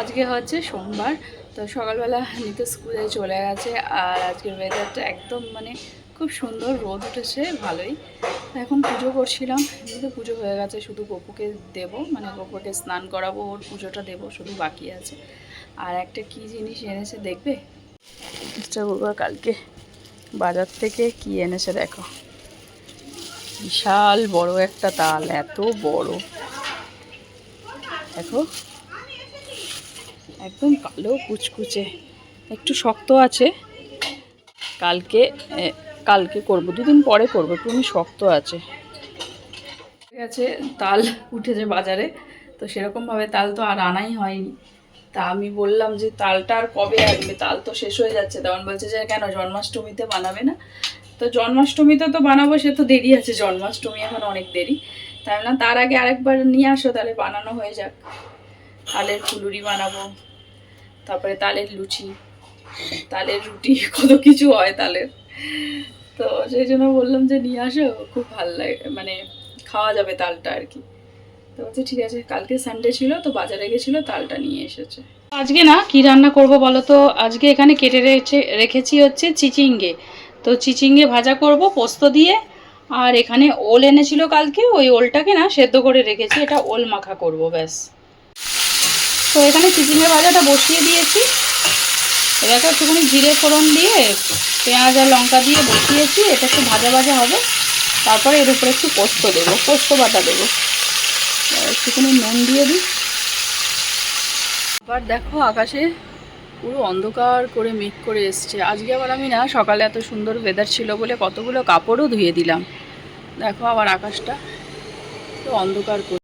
আজকে হচ্ছে সোমবার, তো সকালবেলা নিতে স্কুলে চলে গেছে। আর আজকের ওয়েদারটা একদম মানে খুব সুন্দর, রোদ উঠেছে ভালোই। এখন পুজো করছিলাম, এমনিতে পুজো হয়ে গেছে, শুধু গপুকে দেবো, মানে গপুকে স্নান করাবো, ওর পুজোটা দেবো শুধু বাকি আছে। আর একটা কি জিনিস এনেছে দেখবে, মিস্টার বড়ুয়া কালকে বাজার থেকে কি এনেছে দেখো। বিশাল বড় একটা তাল, এত বড় দেখো, একদম কালো কুচকুচে, একটু শক্ত আছে। কালকে কালকে করবো, দুদিন পরে করবো, একটু শক্ত আছে। ঠিক আছে, তাল উঠেছে বাজারে, তো সেরকমভাবে তাল তো আর আনাই হয়নি। তা আমি বললাম যে তালটা আর কবে আসবে, তাল তো শেষ হয়ে যাচ্ছে। তখন বলছে যে কেন জন্মাষ্টমীতে বানাবে না? তো জন্মাষ্টমীতে তো বানাবো, সে তো দেরি আছে, জন্মাষ্টমী এখন অনেক দেরি। তাই না, তার আগে আরেকবার নিয়ে আসো, তাহলে বানানো হয়ে যাক। তালের ফুলুরি বানাবো, তারপরে তালের লুচি, তালের রুটি, কত কিছু হয় তালের। তো সেই জন্য বললাম যে নিয়ে আসো, খুব ভালো লাগে, মানে খাওয়া যাবে তালটা আর কি। তো বলছে ঠিক আছে, কালকে সানডে ছিল তো বাজারে গেছিলো, তালটা নিয়ে এসেছে। আজকে না কি রান্না করব বলো তো, আজকে এখানে কেটে রেখেছি হচ্ছে চিচিঙ্গে। তো চিচিঙ্গে ভাজা করব পোস্ত দিয়ে। আর এখানে ওল এনেছিল কালকে, ওই ওলটাকে না সেদ্ধ করে রেখেছি, এটা ওল মাখা করব ব্যাস। তো এখানে চিচিঙ্গে ভাজাটা বসিয়ে দিয়েছি, এটাকে একটুখানি জিরে ফোড়ন দিয়ে পেঁয়াজ আর লঙ্কা দিয়ে বসিয়েছি। এটা একটু ভাজা ভাজা হবে, তারপরে এর উপরে একটু পোস্ত দেবো, পোস্ত বাটা দেবো, একটুখানি নুন দিয়ে দিই। আবার দেখো আকাশে পুরো অন্ধকার করে মেঘ করে এসছে। আজকে আবার আমি না সকালে এত সুন্দর ওয়েদার ছিল বলে কতগুলো কাপড়ও ধুয়ে দিলাম। দেখো আবার আকাশটা পুরো অন্ধকার করে।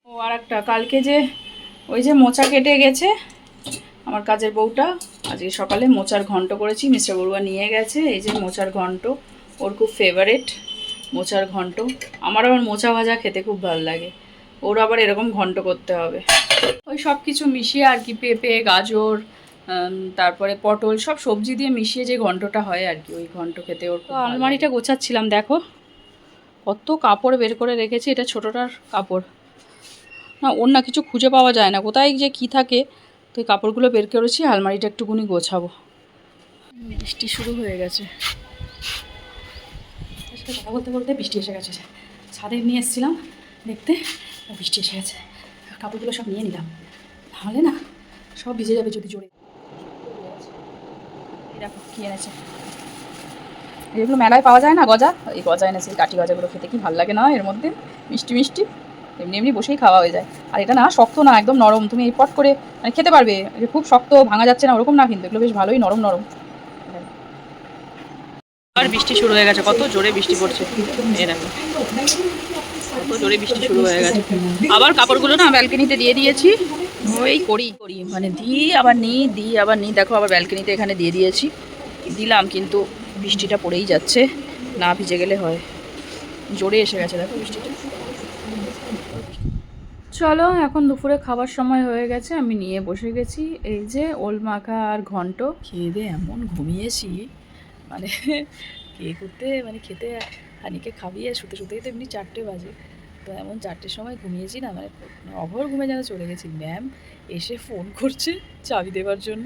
ও আর একটা, কালকে যে ওই যে মোচা কেটে গেছে আমার কাজের বউটা, আজকে সকালে মোচার ঘন্ট করেছি, মিস্টার বড়ুয়া নিয়ে গেছে। এই যে মোচার ঘন্ট, ওর খুব ফেভারেট মোচার ঘন্ট। আমার আবার মোচা ভাজা খেতে খুব ভালো লাগে, ওর আবার এরকম ঘন্ট করতে হবে। ওই সব কিছু মিশিয়ে আর কি, পেঁপে, গাজর, তারপরে পটল, সব সবজি দিয়ে মিশিয়ে যে ঘন্টটা হয় আর কি, ওই ঘন্ট খেতে ওর। তো আলমারিটা গোছাচ্ছিলাম, দেখো কত কাপড় বের করে রেখেছি। এটা ছোটোটার কাপড় না, ওর না কিছু খুঁজে পাওয়া যায় না, কোথায় যে কী থাকে। তো এই কাপড়গুলো বের করেছি, আলমারিটা একটুকুনি গোছাবো। বৃষ্টি শুরু হয়ে গেছে, কথা বলতে বলতে বৃষ্টি এসে গেছে। ছাদে নিয়ে এসেছিলাম দেখতে, বৃষ্টি এসে গেছে। কাপড়গুলো সব নিয়ে নিলাম, নাহলে না সব ভিজে যাবে যদি জোরে। দেখো কী এনেছে, এগুলো মেলায় পাওয়া যায় না, গজা, এই গজা এনেছে। এই কাঠি গজাগুলো খেতে কি ভালো লাগে না, এর মধ্যে মিষ্টি মিষ্টি, এমনি এমনি বসেই খাওয়া হয়ে যায়। আর এটা না শক্ত না, একদম নরম, তুমি এই পট করে মানে খেতে পারবে। এটা খুব শক্ত, ভাঙা যাচ্ছে না ওরকম না, কিন্তু এগুলো বেশ ভালোই নরম নরম। আর বৃষ্টি শুরু হয়ে গেছে, কত জোরে বৃষ্টি পড়ছে, এই দেখো কত জোরে বৃষ্টি শুরু হয়ে গেছে। আবার কাপড়গুলো না ব্যালকনিতে দিয়ে দিয়েছি, ওই করি করি মানে দিই আবার নিই, দিই আবার নিই। দেখো আবার ব্যালকনিতে এখানে দিয়ে দিয়েছি, দিলাম, কিন্তু বৃষ্টিটা পড়েই যাচ্ছে, না ভিজে গেলে হয়। জোরে এসে গেছে দেখো বৃষ্টিটা। চলো এখন দুপুরে খাবার সময় হয়ে গেছে, আমি নিয়ে বসে গেছি এই যে ওল মাখা আর ঘন্ট। খেয়ে দিয়ে এমন ঘুমিয়েছি, মানে কে করতে মানে খেতে হানিকে খাবিয়ে শুতে শুতেই তো এমনি 4টে বাজে। তো এমন 4টের সময় ঘুমিয়েছি না, মানে অঘর ঘুমে যেন চলে গেছি। ম্যাম এসে ফোন করছে চাবি দেওয়ার জন্য,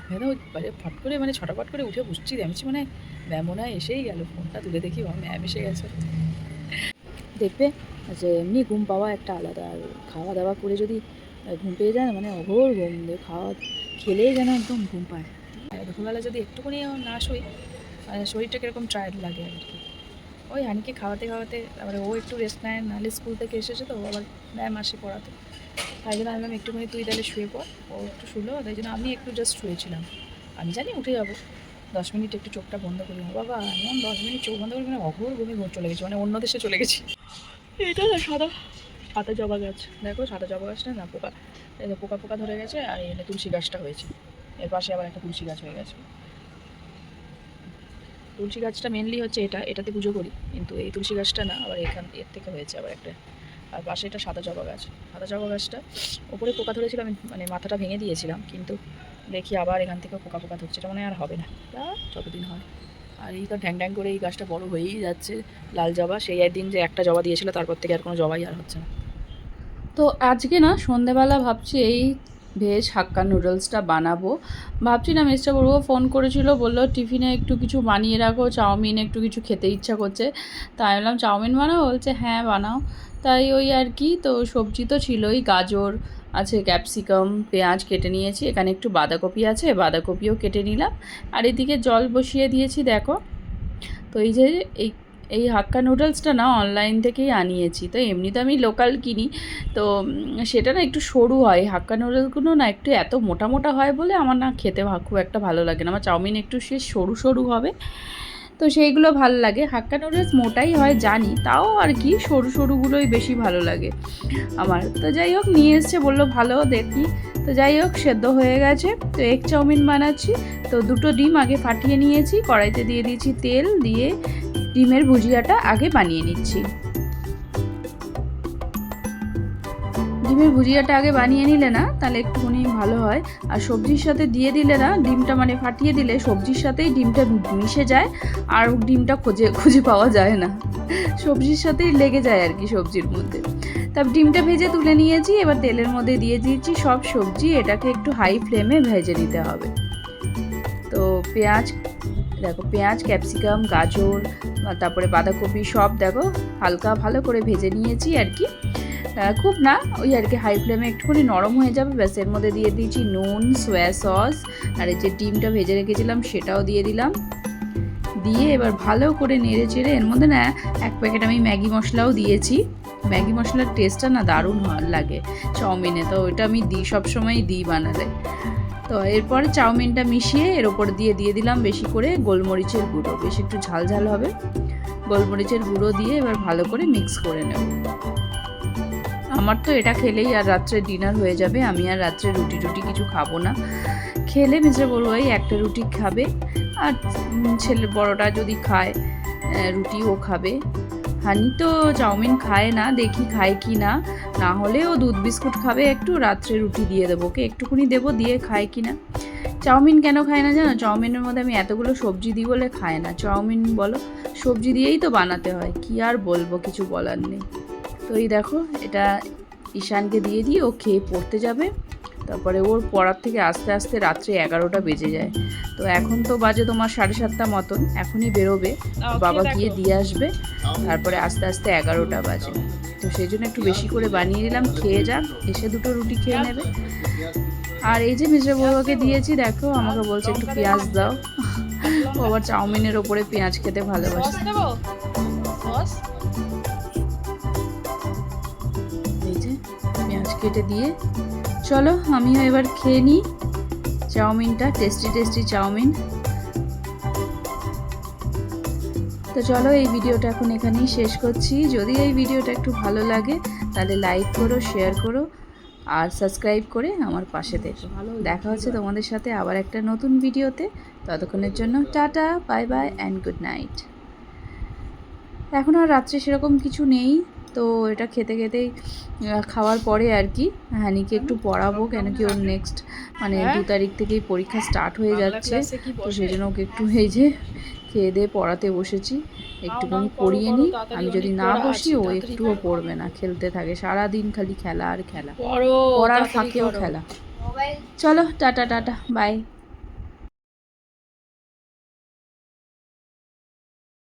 আমি না মানে ফট করে মানে ছটাফট করে উঠে বসছি, আমি মানে ম্যাম মনে হয় এসেই গেল। ফোনটা তুলে দেখি ম্যাম এসে গেছে। দেখবে যে এমনি ঘুম পাওয়া একটা আলাদা, আর খাওয়া দাওয়া করে যদি ঘুম পেয়ে যায় মানে অঘোর ঘুম, খাওয়া খেলেই যেন একদম ঘুম পায়। দুপুরবেলা যদি একটুখানি না শুই, মানে শরীরটা কীরকম টায়ার্ড লাগে আর কি। ওই হানিকে খাওয়াতে খাওয়াতে তারপরে ও একটু রেস্ট নেয়, নাহলে স্কুল থেকে এসেছে তো আবার ম্যাম আসে পড়াতে। তাই জন্য আমি একটুখানি তুই তাহলে শুয়ে পড়, ও একটু শুলো, তাই জন্য আমি একটু জাস্ট শুয়েছিলাম। আমি জানি উঠে যাবো, 10 মিনিট একটু চোখটা বন্ধ করি না বাবা, এমন 10 মিনিট চোখ বন্ধ করি মানে অঘোর ঘুমে চলে গেছি, মানে অন্য দেশে চলে গেছি। এটা না সাদা জবা গাছ, দেখো সাদা জবা গাছটা না পোকা, পোকা পোকা ধরে গেছে। আর এখানে তুলসী গাছটা হয়েছে, এর পাশে আবার একটা তুলসী গাছ হয়ে গেছে। তুলসী গাছটা মেনলি হচ্ছে এটাতে পুজো করি, কিন্তু এই তুলসী গাছটা না, আবার এর থেকে হয়েছে আবার একটা। আর পাশে এটা সাদা জবা গাছ, সাদা জবা গাছটা ওপরে পোকা ধরেছিল, আমি মানে মাথাটা ভেঙে দিয়েছিলাম, কিন্তু দেখি আবার এখান থেকে পোকা পোকা ধরছে, এটা মনে আর হবে না, যতদিন হয়। আর এই তো ঢ্যাং ঢ্যাং করে এই গাছটা বড় হয়েই যাচ্ছে, লাল জবা। সেই একদিন যে একটা জবা দিয়েছিল তারপর থেকে আর কোনো জবাই আর হচ্ছে না। তো আজকে না সন্ধেবেলা ভাবছি এই ভেজ হাক্কা নুডলসটা বানাবো। ভাবছি না মিস্টার বড়ুয়া ফোন করেছিল, বললো টিফিনে একটু কিছু বানিয়ে রাখো, চাউমিন একটু কিছু খেতে ইচ্ছা করছে। তাই বললাম চাউমিন বানাও, বলছে হ্যাঁ বানাও। তাই ওই আর কি, তো সবজি তো ছিলই, গাজর আছে, ক্যাপসিকাম, পেঁয়াজ কেটে নিয়েছি, এখানে একটু বাঁধাকপি আছে, বাঁধাকপিও কেটে নিলাম। আর এদিকে জল বসিয়ে দিয়েছি দেখো। তো এই যে এই এই হাক্কা নুডলসটা না অনলাইন থেকেই আনিয়েছি। তো এমনি তো আমি লোকাল কিনি, তো সেটা না একটু সরু হয়, হাক্কা নুডলসগুলো না একটু এত মোটা মোটা হয় বলে আমার না খেতে খুব একটা ভালো লাগে না। আমার চাউমিন একটু সে সরু সরু হবে, তো সেইগুলো ভালো লাগে। হাক্কা নুডলস মোটাই হয় জানি, তাও আর কি সরু সরুগুলোই বেশি ভালো লাগে আমার। তো যাই হোক নিয়ে এসছে, বললো ভালো দেখি। তো যাই হোক সেদ্ধ হয়ে গেছে। তো এগ চাউমিন বানাচ্ছি। তো দুটো ডিম আগে ফাটিয়ে নিয়েছি, কড়াইতে দিয়ে দিয়েছি তেল, দিয়ে ডিমের ভুজিয়াটা আগে বানিয়ে নিচ্ছি। ডিমের ভুজিয়াটা আগে বানিয়ে নিলে না তাহলে একটুখানি ভালো হয়। আর সবজির সাথে দিয়ে দিলে না, ডিমটা মানে ফাটিয়ে দিলে সবজির সাথেই ডিমটা মিশে যায়, আর ডিমটা খুঁজে পাওয়া যায় না, সবজির সাথেই লেগে যায় আর কি সবজির মধ্যে। তারপর ডিমটা ভেজে তুলে নিয়েছি, এবার তেলের মধ্যে দিয়ে দিয়েছি সব সবজি, এটাকে একটু হাই ফ্লেমে ভেজে নিতে হবে। তো পেঁয়াজ দেখো, পেঁয়াজ, ক্যাপসিকাম, গাজর, তারপরে বাঁধাকপি সব দেখো হালকা ভালো করে ভেজে নিয়েছি আর কি, খুব না, ওই আর কি হাই ফ্লেমে একটুখানি নরম হয়ে যাবে ব্যাস। এর মধ্যে দিয়ে দিয়েছি নুন, সোয়া সস, আর এই যে ডিমটা ভেজে রেখেছিলাম সেটাও দিয়ে দিলাম। দিয়ে এবার ভালো করে নেড়ে চেড়ে এর মধ্যে না এক প্যাকেট আমি ম্যাগি মশলাও দিয়েছি। ম্যাগি মশলার টেস্টটা না দারুণ লাগে চাউমিনে, তো ওইটা আমি দিই, সবসময়ই দিই বানালে। তো এরপরে চাউমিনটা মিশিয়ে এর ওপর দিয়ে দিলাম বেশি করে গোলমরিচের গুঁড়ো, বেশ একটু ঝাল ঝাল হবে, গোলমরিচের গুঁড়ো দিয়ে এবার ভালো করে মিক্স করে নেব। আমার তো এটা খেলেই আর রাত্রে ডিনার হয়ে যাবে, আমি আর রাত্রে রুটি টুটি কিছু খাবো না। খেলে মিস্টার বড়ুয়াই একটা রুটি খাবে, আর ছেলে বড়টা যদি খায় রুটিও খাবে। হানি তো চাউমিন খায় না, দেখি খায় কি না, না হলে ও দুধ বিস্কুট খাবে একটু, রাত্রে রুটি দিয়ে দেবো, ওকে একটুকুনি দেবো, দিয়ে খায় কি না। চাউমিন কেন খায় না জানো? চাউমিনের মধ্যে আমি এতগুলো সবজি দিই বলে খায় না। চাউমিন বলো সবজি দিয়েই তো বানাতে হয়, কি আর বলবো, কিছু বলার নেই। তো এই দেখো এটা ঈশানকে দিয়ে দিই, ও খেয়ে পড়তে যাবে। তারপরে ওর পড়ার থেকে আস্তে আস্তে রাত্রে 11টা বেজে যায়। তো এখন তো বাজে তোমার 7:30 মতন, এখনই বেরোবে, বাবা গিয়ে দিয়ে আসবে, তারপরে আস্তে আস্তে 11টা বাজে। তো সেই জন্য একটু বেশি করে বানিয়ে দিলাম, খেয়ে যাক, এসে দুটো রুটি খেয়ে নেবে। আর এই যে মিস্টার বড়ুয়াকে দিয়েছি, দেখো আমাকে বলছে একটু পেঁয়াজ দাও, ও আবার চাউমিনের ওপরে পেঁয়াজ খেতে ভালোবাসে। এই যে পেঁয়াজ কেটে দিয়ে, চলো আমিও এবার খেয়ে নিই চাউমিনটা, টেস্টি টেস্টি চাউমিন। তো চলো এই ভিডিওটা এখন এখানেই শেষ করছি। যদি এই ভিডিওটা একটু ভালো লাগে তাহলে লাইক করো, শেয়ার করো, আর সাবস্ক্রাইব করে আমার পাশে থেকো। দেখা হচ্ছে তোমাদের সাথে আবার একটা নতুন ভিডিওতে। ততক্ষণের জন্য tata, bye bye and good night. এখন আর রাত্রে সেরকম কিছু নেই, তো এটা খেতে খেতেই খাওয়ার পরে আর কি হানিকে একটু পড়াবো, কেন কি ওর নেক্সট মানে 2 তারিখ থেকেই পরীক্ষা স্টার্ট হয়ে যাচ্ছে, তো সেই জন্য ওকে একটু এই যে খেয়ে দিয়ে পড়াতে বসেছি, একটুখানি পড়িয়ে নিই। আমি যদি না বসি ও একটুও পড়বে না, খেলতে থাকে সারাদিন, খালি খেলা আর খেলা, পড়ার ফাঁকেও খেলা। চলো টাটা টাটা বাই।